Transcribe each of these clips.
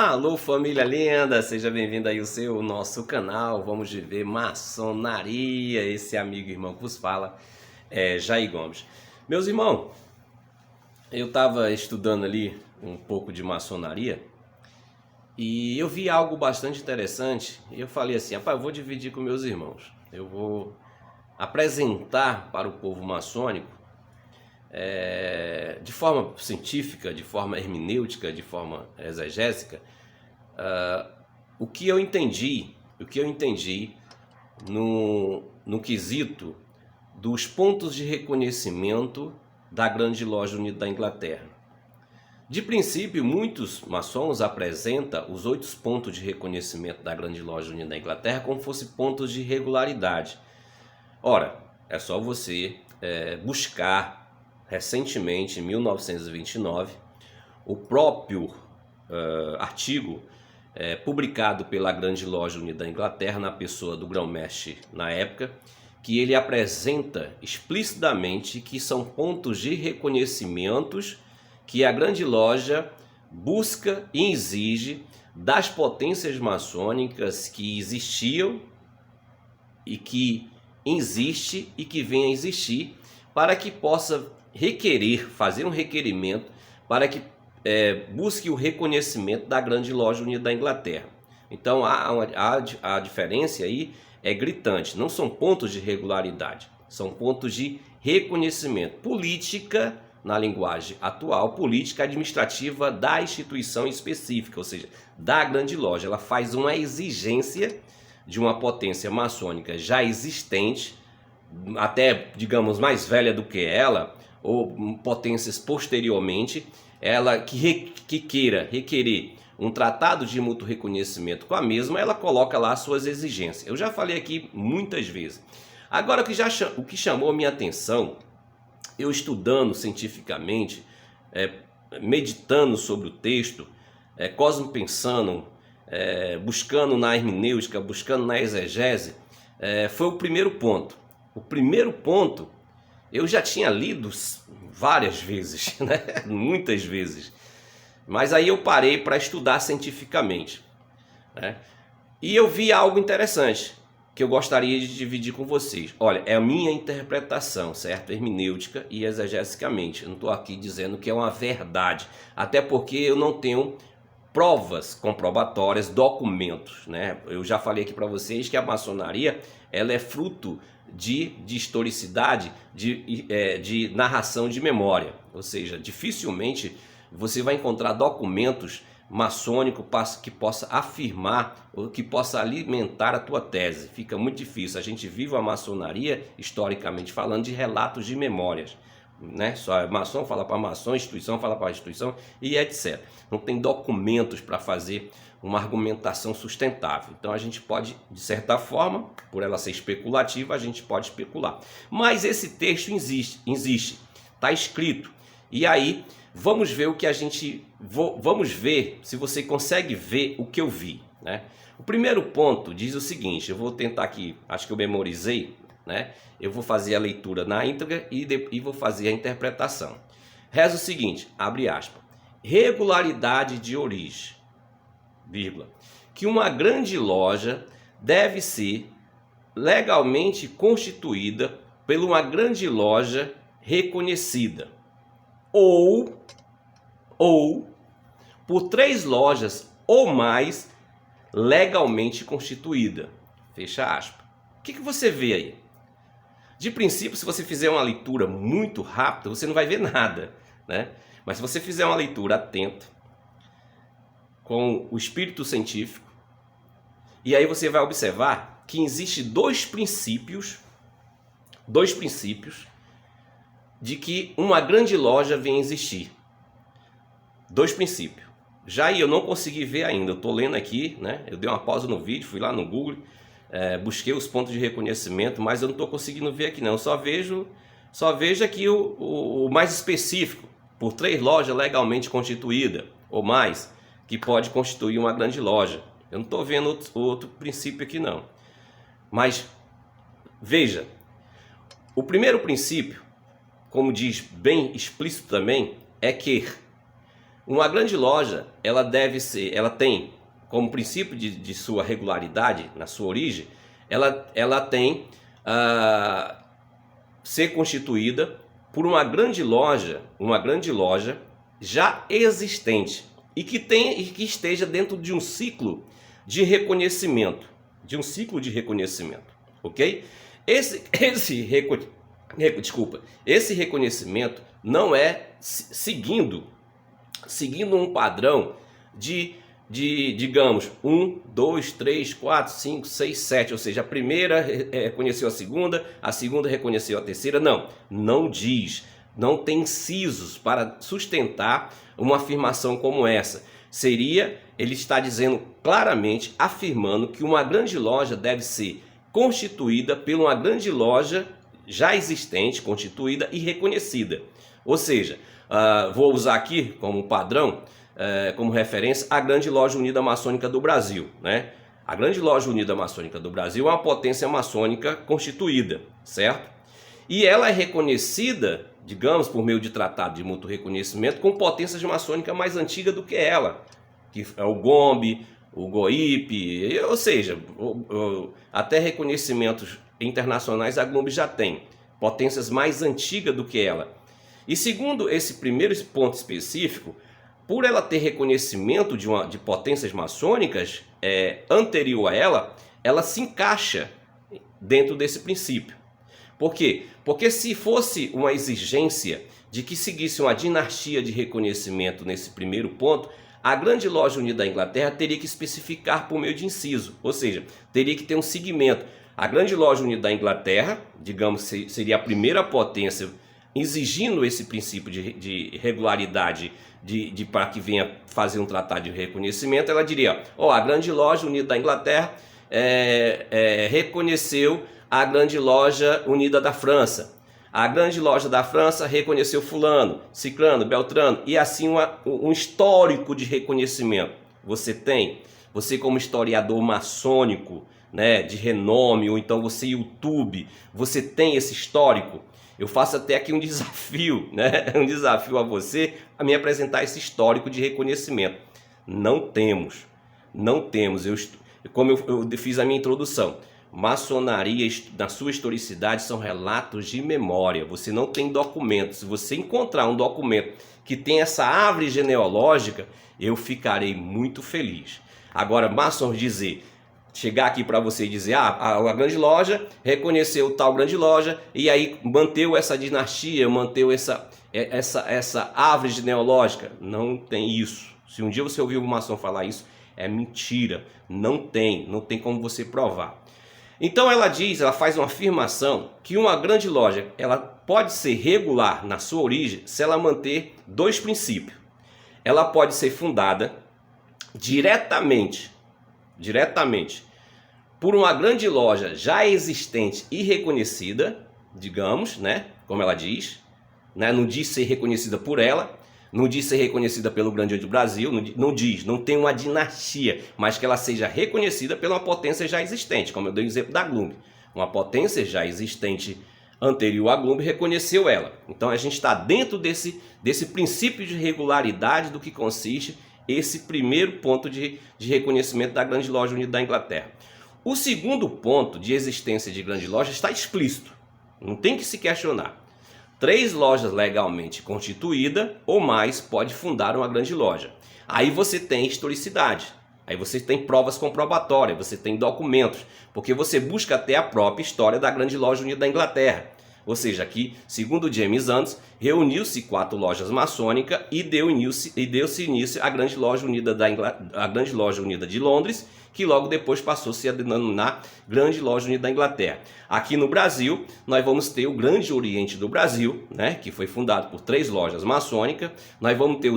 Alô, família linda, seja bem-vindo aí ao nosso canal. Vamos viver maçonaria. Esse amigo e irmão que vos fala é Jair Gomes. Meus irmãos, eu estava estudando ali um pouco de maçonaria e eu vi algo bastante interessante. E eu falei assim, rapaz, eu vou dividir com meus irmãos. Eu vou apresentar para o povo maçônico de forma científica, de forma hermenêutica, de forma exegésica, o que eu entendi no quesito dos pontos de reconhecimento da Grande Loja Unida da Inglaterra. De princípio, muitos maçons apresentam os 8 pontos de reconhecimento da Grande Loja Unida da Inglaterra como fossem pontos de regularidade. Ora, é só você buscar recentemente, em 1929, o próprio artigo publicado pela Grande Loja Unida da Inglaterra, na pessoa do grão-mestre na época, que ele apresenta explicitamente que são pontos de reconhecimentos que a Grande Loja busca e exige das potências maçônicas que existiam e que existe e que vem a existir, para que possa fazer um requerimento para que busque o reconhecimento da Grande Loja Unida da Inglaterra. Então a diferença aí é gritante, não são pontos de regularidade, são pontos de reconhecimento. Política, na linguagem atual, política administrativa da instituição específica, ou seja, da Grande Loja. Ela faz uma exigência de uma potência maçônica já existente, até, digamos, mais velha do que ela, ou potências posteriormente, ela que queira requerer um tratado de mútuo reconhecimento com a mesma, ela coloca lá as suas exigências. Eu já falei aqui muitas vezes. Agora, o que chamou a minha atenção, eu estudando cientificamente, meditando sobre o texto, cosmopensando, buscando na hermenêutica, buscando na exegese, foi o primeiro ponto. O primeiro ponto eu já tinha lido várias vezes, né? Muitas vezes, mas aí eu parei para estudar cientificamente, né? E eu vi algo interessante que eu gostaria de dividir com vocês. Olha, é a minha interpretação, certo? Hermenêutica e exegesicamente. Eu não estou aqui dizendo que é uma verdade, até porque eu não tenho provas comprobatórias, documentos, né? Eu já falei aqui para vocês que a maçonaria ela é fruto de historicidade, de narração de memória, ou seja, dificilmente você vai encontrar documentos maçônicos que possa afirmar ou que possa alimentar a tua tese. Fica muito difícil. A gente vive a maçonaria, historicamente falando, de relatos de memórias, né? Só maçom fala para maçom, instituição fala para instituição e etc. Não tem documentos para fazer uma argumentação sustentável. Então a gente pode, de certa forma, por ela ser especulativa, a gente pode especular. Mas esse texto existe, está escrito. E aí vamos ver o que vamos ver se você consegue ver o que eu vi, né? O primeiro ponto diz o seguinte, eu vou tentar aqui, acho que eu memorizei, né? Eu vou fazer a leitura na íntegra e vou fazer a interpretação. Reza o seguinte, abre aspas, regularidade de origem, vírgula, que uma grande loja deve ser legalmente constituída por uma grande loja reconhecida ou por 3 lojas ou mais legalmente constituída, fecha aspas. O que você vê aí? De princípio, se você fizer uma leitura muito rápida, você não vai ver nada, né? Mas se você fizer uma leitura atenta, com o espírito científico, e aí você vai observar que existe dois princípios de que uma grande loja vem existir. 2 princípios. Já aí eu não consegui ver ainda, eu estou lendo aqui, né? Eu dei uma pausa no vídeo, fui lá no Google, busquei os pontos de reconhecimento, mas eu não estou conseguindo ver aqui não, eu só vejo aqui o mais específico, por 3 lojas legalmente constituídas, ou mais, que pode constituir uma grande loja. Eu não estou vendo outro princípio aqui não. Mas, veja, o primeiro princípio, como diz bem explícito também, é que Uma grande loja, ela tem como princípio de sua regularidade, na sua origem, ela tem ser constituída por uma grande loja já existente e que esteja dentro de um ciclo de reconhecimento, ok? Esse reconhecimento não é seguindo um padrão digamos, 1, 2, 3, 4, 5, 6, 7, ou seja, a primeira reconheceu a segunda reconheceu a terceira. Não diz, não tem incisos para sustentar uma afirmação como essa. Ele está dizendo claramente, afirmando que uma grande loja deve ser constituída por uma grande loja já existente, constituída e reconhecida. Ou seja, vou usar aqui como padrão, como referência, a Grande Loja Unida Maçônica do Brasil, né? A Grande Loja Unida Maçônica do Brasil é uma potência maçônica constituída, certo? E ela é reconhecida, digamos, por meio de tratado de mútuo reconhecimento, com potências maçônicas mais antigas do que ela, que é o GOMB, o GOIP, ou seja, até reconhecimentos internacionais a GLUMB já tem, potências mais antigas do que ela. E segundo esse primeiro ponto específico, por ela ter reconhecimento de potências maçônicas anterior a ela se encaixa dentro desse princípio. Por quê? Porque se fosse uma exigência de que seguisse uma dinastia de reconhecimento nesse primeiro ponto, a Grande Loja Unida da Inglaterra teria que especificar por meio de inciso, ou seja, teria que ter um segmento. A Grande Loja Unida da Inglaterra, digamos, seria a primeira potência exigindo esse princípio de regularidade para que venha fazer um tratado de reconhecimento. Ela diria, a Grande Loja Unida da Inglaterra reconheceu a Grande Loja Unida da França. A Grande Loja da França reconheceu fulano, ciclano, beltrano, e assim um histórico de reconhecimento. Você como historiador maçônico, né, de renome, ou então você YouTube, você tem esse histórico. Eu faço até aqui um desafio, né? Um desafio a você a me apresentar esse histórico de reconhecimento. Não temos. Como eu fiz a minha introdução, maçonaria, na sua historicidade, são relatos de memória. Você não tem documentos. Se você encontrar um documento que tem essa árvore genealógica, eu ficarei muito feliz. Agora, maçons chegar aqui para você e dizer, a grande loja reconheceu tal grande loja e aí manteve essa dinastia, manteve essa árvore genealógica. Não tem isso. Se um dia você ouvir um maçom falar isso, é mentira. Não tem como você provar. Então ela faz uma afirmação que uma grande loja, ela pode ser regular na sua origem se ela manter dois princípios. Ela pode ser fundada diretamente por uma grande loja já existente e reconhecida, digamos, né, como ela diz, né, não diz ser reconhecida por ela, não diz ser reconhecida pelo Grande Oriente do Brasil, não tem uma dinastia, mas que ela seja reconhecida pela uma potência já existente, como eu dei o exemplo da GLUMB. Uma potência já existente anterior à GLUMB reconheceu ela. Então a gente está dentro desse princípio de regularidade do que consiste esse primeiro ponto de reconhecimento da Grande Loja Unida da Inglaterra. O segundo ponto de existência de grande loja está explícito, não tem que se questionar. 3 lojas legalmente constituídas ou mais pode fundar uma grande loja. Aí você tem historicidade, aí você tem provas comprobatórias, você tem documentos, porque você busca até a própria história da Grande Loja Unida da Inglaterra. Ou seja, aqui, segundo James Andes, reuniu-se 4 lojas maçônicas e deu-se início à Grande Loja Unida Grande Loja Unida de Londres, que logo depois passou-se a denominar Grande Loja Unida da Inglaterra. Aqui no Brasil, nós vamos ter o Grande Oriente do Brasil, né, que foi fundado por 3 lojas maçônicas. Nós vamos ter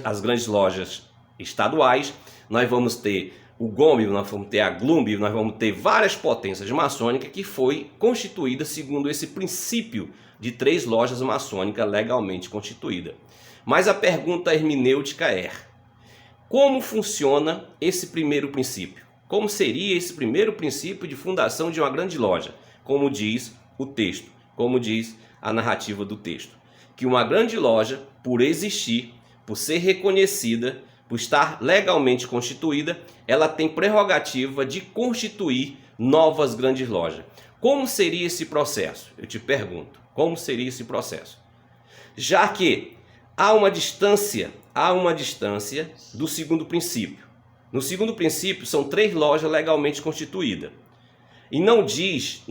as grandes lojas estaduais, nós vamos ter o GOMB, nós vamos ter a GLUMB, nós vamos ter várias potências maçônicas que foi constituída segundo esse princípio de 3 lojas maçônicas legalmente constituídas. Mas a pergunta hermenêutica é: como funciona esse primeiro princípio? Como seria esse primeiro princípio de fundação de uma grande loja? Como diz o texto, como diz a narrativa do texto. Que uma grande loja, por existir, por ser reconhecida, por estar legalmente constituída, ela tem prerrogativa de constituir novas grandes lojas. Como seria esse processo? Eu te pergunto, como seria esse processo? Já que há uma distância do segundo princípio. No segundo princípio são 3 lojas legalmente constituídas. E não diz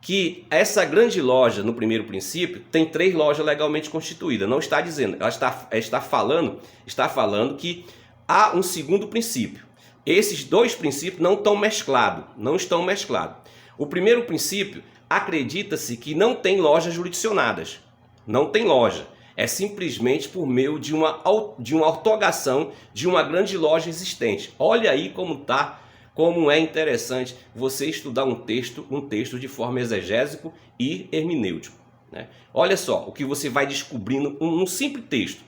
que essa grande loja, no primeiro princípio, tem 3 lojas legalmente constituídas. Não está dizendo, ela está falando que há um segundo princípio. Esses 2 princípios não estão mesclados. O primeiro princípio, acredita-se que não tem lojas jurisdicionadas. Não tem loja. É simplesmente por meio de uma ortogação de uma grande loja existente. Olha aí como é interessante você estudar um texto de forma exegésico e hermenêutico, né? Olha só o que você vai descobrindo num simples texto.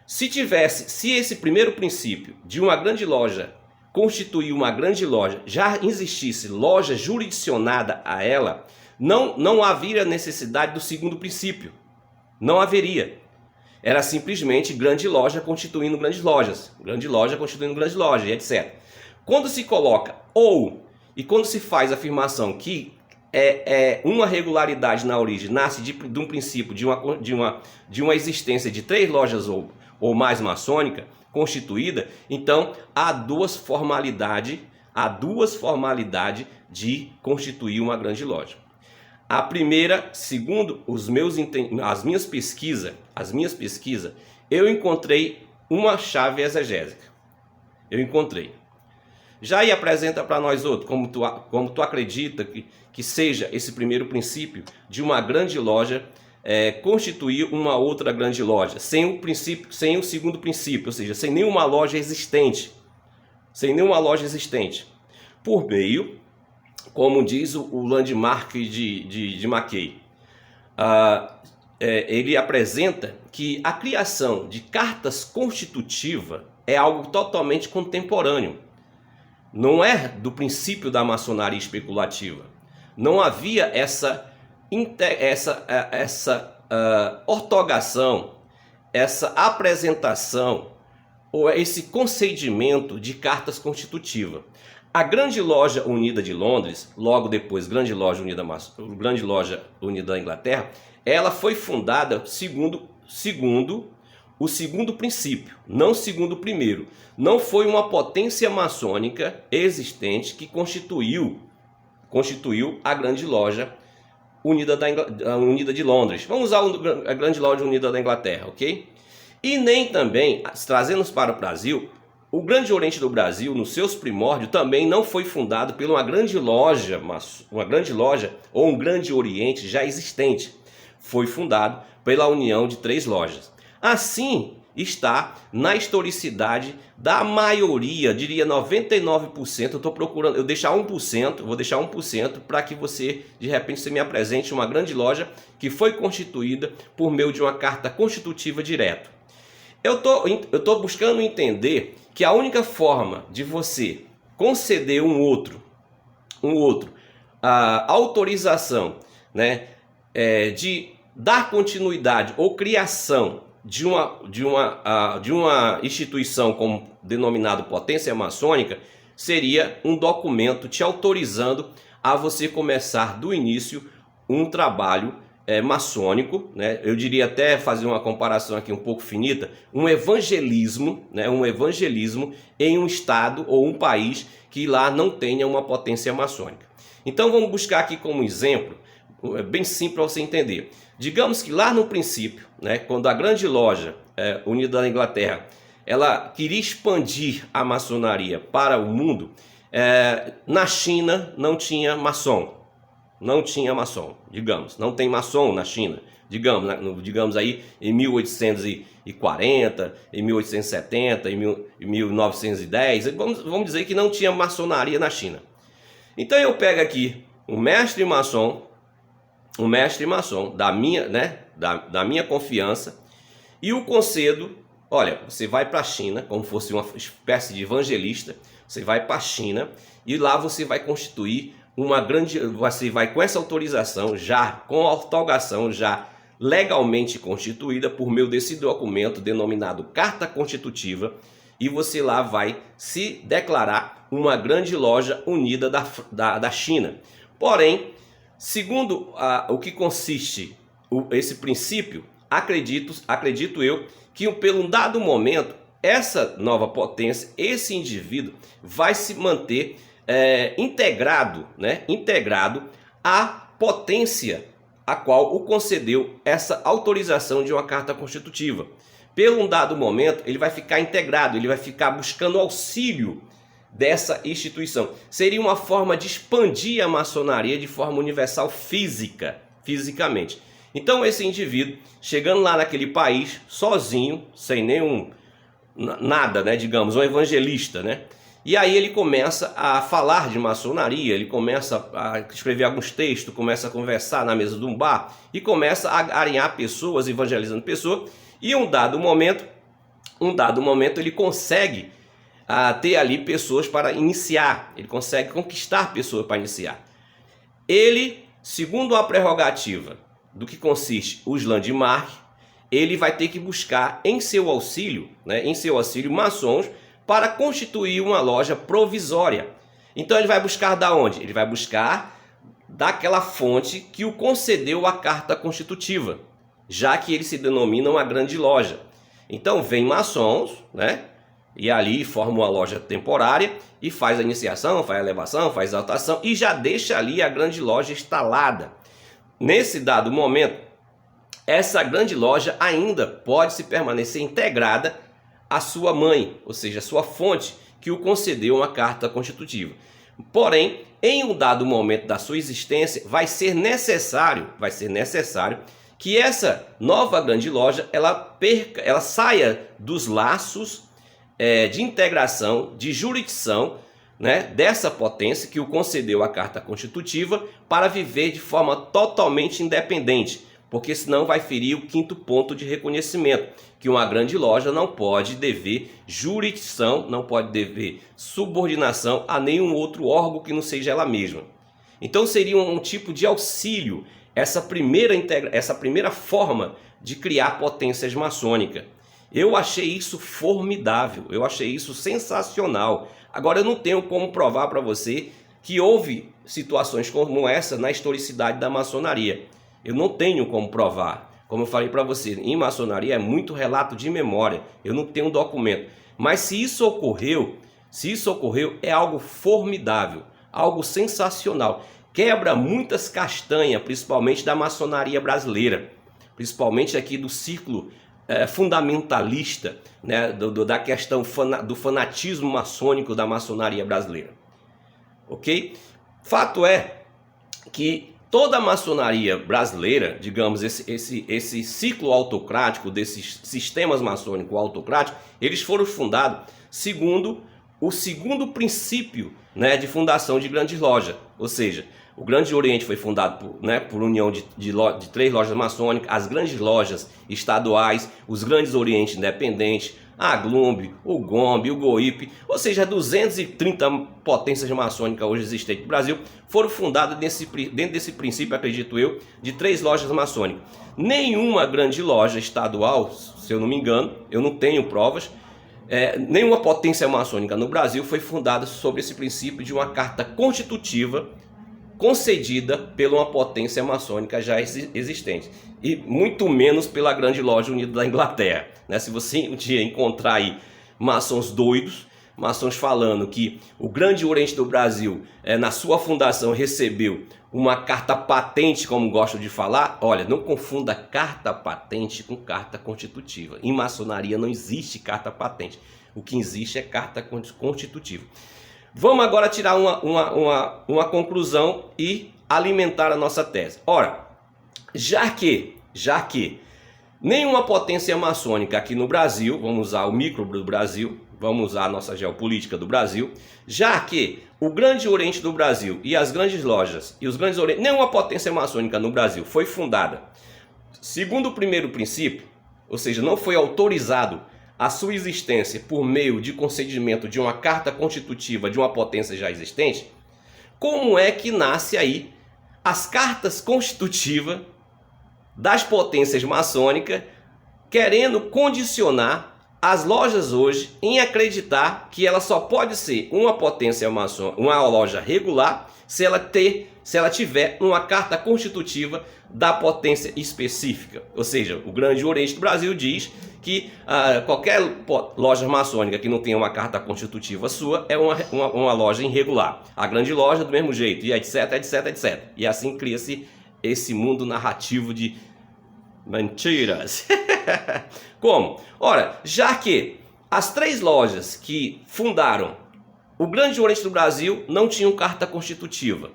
Se esse primeiro princípio de uma grande loja constituir uma grande loja, já existisse loja jurisdicionada a ela, não haveria necessidade do segundo princípio. Não haveria. Era simplesmente grande loja constituindo grandes lojas, grande loja constituindo grande loja, e etc. Quando se coloca ou, e quando se faz a afirmação que uma regularidade na origem nasce de um princípio de uma existência de 3 lojas ou mais maçônica constituída, então há duas formalidades de constituir uma grande loja. A primeira, segundo as minhas pesquisas, eu encontrei uma chave exegésica. Eu encontrei. Já aí apresenta para nós outro, como tu acredita que seja esse primeiro princípio de uma grande loja constituir uma outra grande loja, sem o segundo princípio, ou seja, sem nenhuma loja existente. Por meio, como diz o Landmark de Mackay, ele apresenta que a criação de cartas constitutivas é algo totalmente contemporâneo. Não é do princípio da maçonaria especulativa. Não havia essa ortogação, essa apresentação ou esse concedimento de cartas constitutivas. A Grande Loja Unida de Londres, logo depois Grande Loja Unida da Inglaterra, ela foi fundada segundo o segundo princípio, não segundo o primeiro. Não foi uma potência maçônica existente que constituiu a Grande Loja Unida de Londres. Vamos usar a Grande Loja Unida da Inglaterra, ok? E nem também, trazendo-nos para o Brasil, o Grande Oriente do Brasil, nos seus primórdios, também não foi fundado por uma grande loja ou um Grande Oriente já existente. Foi fundado pela união de 3 lojas. Assim está na historicidade da maioria, diria 99%. Eu vou deixar 1% para que de repente você me apresente uma grande loja que foi constituída por meio de uma carta constitutiva direto. Eu tô buscando entender que a única forma de você conceder a autorização, né, de dar continuidade ou criação de uma instituição como denominado potência maçônica seria um documento te autorizando a você começar do início um trabalho maçônico, né? Eu diria até fazer uma comparação aqui um pouco finita, um evangelismo, né? Um evangelismo em um estado ou um país que lá não tenha uma potência maçônica. Então vamos buscar aqui como exemplo, bem simples para você entender. Digamos que lá no princípio, né, quando a Grande Loja Unida da Inglaterra, ela queria expandir a maçonaria para o mundo, na China não tinha maçom. Digamos, não tem maçom na China, digamos aí em 1840, em 1870, em 1910, vamos dizer que não tinha maçonaria na China. Então eu pego aqui um mestre maçom da minha confiança e o concedo, olha, você vai para a China como fosse uma espécie de evangelista, você vai para a China e lá você vai constituir você vai com essa autorização, já com a ortogação já legalmente constituída por meio desse documento denominado Carta Constitutiva, e você lá vai se declarar uma grande loja unida da China. Porém, segundo o que consiste esse princípio, acredito eu que pelo dado momento, essa nova potência, esse indivíduo vai se manter integrado à potência a qual o concedeu essa autorização de uma carta constitutiva. Pelo dado momento, ele vai ficar integrado, ele vai ficar buscando auxílio dessa instituição. Seria uma forma de expandir a maçonaria de forma universal fisicamente. Então esse indivíduo, chegando lá naquele país, sozinho, sem nenhum nada, né, digamos, um evangelista, né? E aí ele começa a falar de maçonaria, ele começa a escrever alguns textos, começa a conversar na mesa de um bar e começa a alinhar pessoas, evangelizando pessoas. E um dado momento ele consegue ter ali pessoas para iniciar, ele consegue conquistar pessoas para iniciar. Ele, segundo a prerrogativa do que consiste os landmark, ele vai ter que buscar em seu auxílio, maçons para constituir uma loja provisória. Então ele vai buscar da onde? Ele vai buscar daquela fonte que o concedeu a carta constitutiva, já que ele se denomina uma grande loja. Então vem maçons, né? E ali forma uma loja temporária e faz a iniciação, faz a elevação, faz a exaltação e já deixa ali a grande loja instalada. Nesse dado momento, essa grande loja ainda pode se permanecer integrada à sua mãe, ou seja, a sua fonte que o concedeu uma carta constitutiva. Porém, em um dado momento da sua existência, vai ser necessário que essa nova grande loja ela saia dos laços de integração, de jurisdição, né, dessa potência que o concedeu a carta constitutiva para viver de forma totalmente independente, porque senão vai ferir o quinto ponto de reconhecimento, que uma grande loja não pode dever jurisdição, não pode dever subordinação a nenhum outro órgão que não seja ela mesma. Então seria um tipo de auxílio, essa primeira forma de criar potências maçônicas. Eu achei isso formidável, eu achei isso sensacional. Agora eu não tenho como provar para você que houve situações como essa na historicidade da maçonaria. Eu não tenho como provar. Como eu falei para você, em maçonaria é muito relato de memória. Eu não tenho documento. Mas se isso ocorreu, é algo formidável, algo sensacional. Quebra muitas castanhas, principalmente da maçonaria brasileira, principalmente aqui do círculo fundamentalista, né, da questão do fanatismo maçônico da maçonaria brasileira. Ok? Fato é que toda a maçonaria brasileira, digamos, esse ciclo autocrático, desses sistemas maçônicos autocráticos, eles foram fundados segundo o segundo princípio, né, de fundação de grandes lojas. Ou seja, o Grande Oriente foi fundado por união de três lojas maçônicas, as grandes lojas estaduais, os grandes Orientes independentes, a Glumbe, o Gombe, o Goipe, ou seja, 230 potências maçônicas hoje existentes no Brasil, foram fundadas dentro desse princípio, acredito eu, de três lojas maçônicas. Nenhuma grande loja estadual, se eu não me engano, eu não tenho provas, nenhuma potência maçônica no Brasil foi fundada sobre esse princípio de uma carta constitutiva concedida por uma potência maçônica já existente, e muito menos pela Grande Loja Unida da Inglaterra, né? Se você um dia encontrar aí maçons doidos, maçons falando que o Grande Oriente do Brasil, na sua fundação, recebeu uma carta patente, como gosto de falar, olha, não confunda carta patente com carta constitutiva. Em maçonaria não existe carta patente, o que existe é carta constitutiva. Vamos agora tirar uma conclusão e alimentar a nossa tese. Ora, já que nenhuma potência maçônica aqui no Brasil, vamos usar o micro do Brasil, vamos usar a nossa geopolítica do Brasil, já que o Grande Oriente do Brasil e as grandes lojas e os grandes orientes, nenhuma potência maçônica no Brasil foi fundada segundo o primeiro princípio, ou seja, não foi autorizado a sua existência por meio de concedimento de uma carta constitutiva de uma potência já existente, como é que nasce aí as cartas constitutivas das potências maçônicas, querendo condicionar as lojas hoje em acreditar que ela só pode ser uma potência maçônica, uma loja regular, se ela tiver uma carta constitutiva da potência específica. Ou seja, o Grande Oriente do Brasil diz que qualquer loja maçônica que não tenha uma carta constitutiva sua é uma loja irregular. A grande loja do mesmo jeito, e etc, etc, etc. E assim cria-se esse mundo narrativo de mentiras. Como? Ora, já que as 3 lojas que fundaram o Grande Oriente do Brasil não tinham carta constitutiva.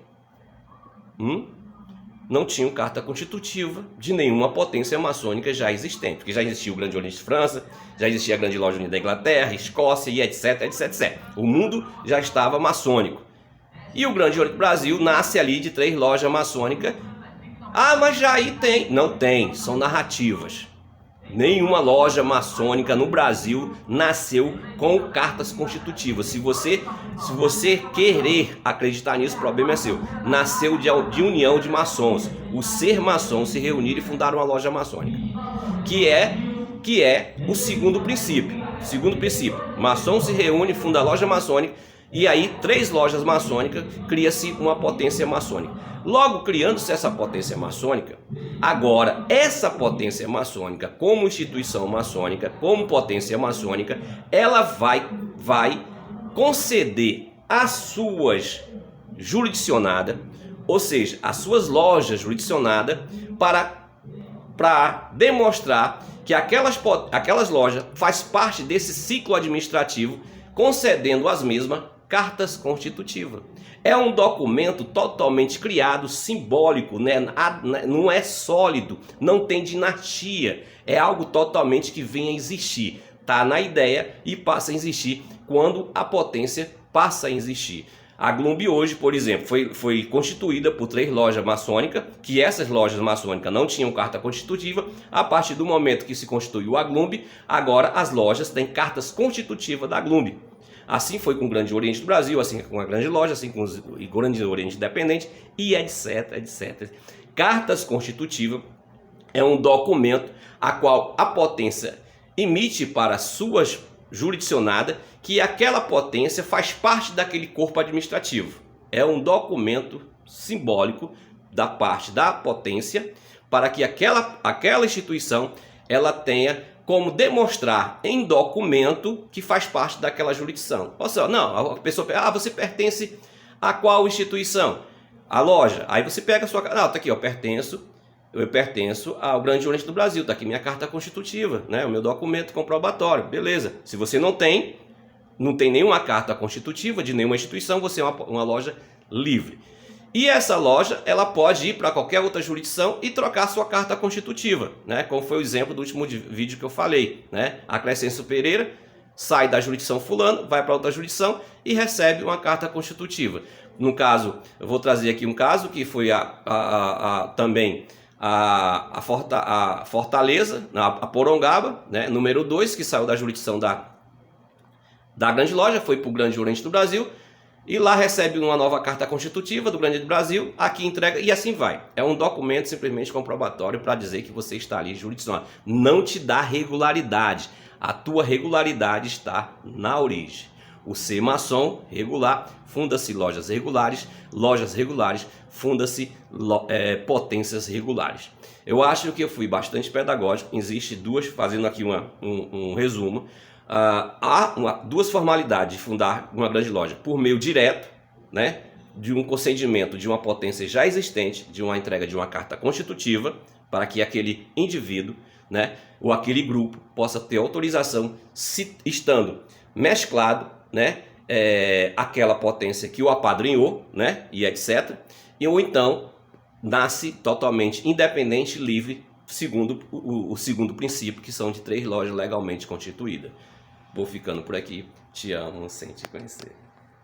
Não tinham carta constitutiva de nenhuma potência maçônica já existente. Porque já existia o Grande Oriente de França, já existia a Grande Loja Unida da Inglaterra, Escócia e etc, etc, etc. O mundo já estava maçônico. E o Grande Oriente do Brasil nasce ali de 3 lojas maçônicas. Ah, mas já aí tem. Não tem, são narrativas. Nenhuma loja maçônica no Brasil nasceu com cartas constitutivas. Se você querer acreditar nisso, o problema é seu. Nasceu de união de maçons. O ser maçom se reuniram e fundaram uma loja maçônica. Que é o segundo princípio. Segundo princípio, maçom se reúne, funda a loja maçônica. E aí 3 lojas maçônicas, cria-se uma potência maçônica. Logo, criando-se essa potência maçônica, agora essa potência maçônica, como instituição maçônica, como potência maçônica, ela vai conceder as suas jurisdicionadas, ou seja, as suas lojas jurisdicionadas, para demonstrar que aquelas lojas fazem parte desse ciclo administrativo, concedendo às mesmas cartas constitutivas. É um documento totalmente criado, simbólico, né? Não é sólido, não tem dinastia. É algo totalmente que vem a existir. Está na ideia e passa a existir quando a potência passa a existir. A Glumb hoje, por exemplo, foi constituída por 3 lojas maçônicas, que essas lojas maçônicas não tinham carta constitutiva. A partir do momento que se constituiu a Glumb, agora as lojas têm cartas constitutivas da Glumb. Assim foi com o Grande Oriente do Brasil, assim com a Grande Loja, assim com o Grande Oriente Independente e etc, etc. Cartas constitutivas é um documento a qual a potência emite para suas jurisdicionadas que aquela potência faz parte daquele corpo administrativo. É um documento simbólico da parte da potência para que aquela instituição ela tenha como demonstrar em documento que faz parte daquela jurisdição. Ou seja, não, a pessoa pega, você pertence a qual instituição? A loja. Aí você pega a sua... Não, tá aqui, eu pertenço ao Grande Oriente do Brasil, tá aqui minha carta constitutiva, né? O meu documento comprobatório, beleza. Se você não tem nenhuma carta constitutiva de nenhuma instituição, você é uma loja livre. E essa loja, ela pode ir para qualquer outra jurisdição e trocar sua carta constitutiva, né? Como foi o exemplo do último vídeo que eu falei, né? A Crescencio Pereira sai da jurisdição fulano, vai para outra jurisdição e recebe uma carta constitutiva. No caso, eu vou trazer aqui um caso que foi também a Fortaleza, a Porongaba, né? Número 2, que saiu da jurisdição da Grande Loja, foi para o Grande Oriente do Brasil. E lá recebe uma nova carta constitutiva do Grande do Brasil, aqui entrega e assim vai. É um documento simplesmente comprobatório para dizer que você está ali jurisdicionado. Não te dá regularidade. A tua regularidade está na origem. O ser maçom regular, funda-se lojas regulares funda-se potências regulares. Eu acho que eu fui bastante pedagógico. Existe fazendo aqui um resumo. Há 2 formalidades de fundar uma grande loja: por meio direto, né, de um concedimento de uma potência já existente, de uma entrega de uma carta constitutiva, para que aquele indivíduo, né, ou aquele grupo possa ter autorização, estando mesclado, né, aquela potência que o apadrinhou, né, e etc. Ou então nasce totalmente independente, livre, segundo o segundo princípio, que são de 3 lojas legalmente constituídas. Vou ficando por aqui. Te amo sem te conhecer.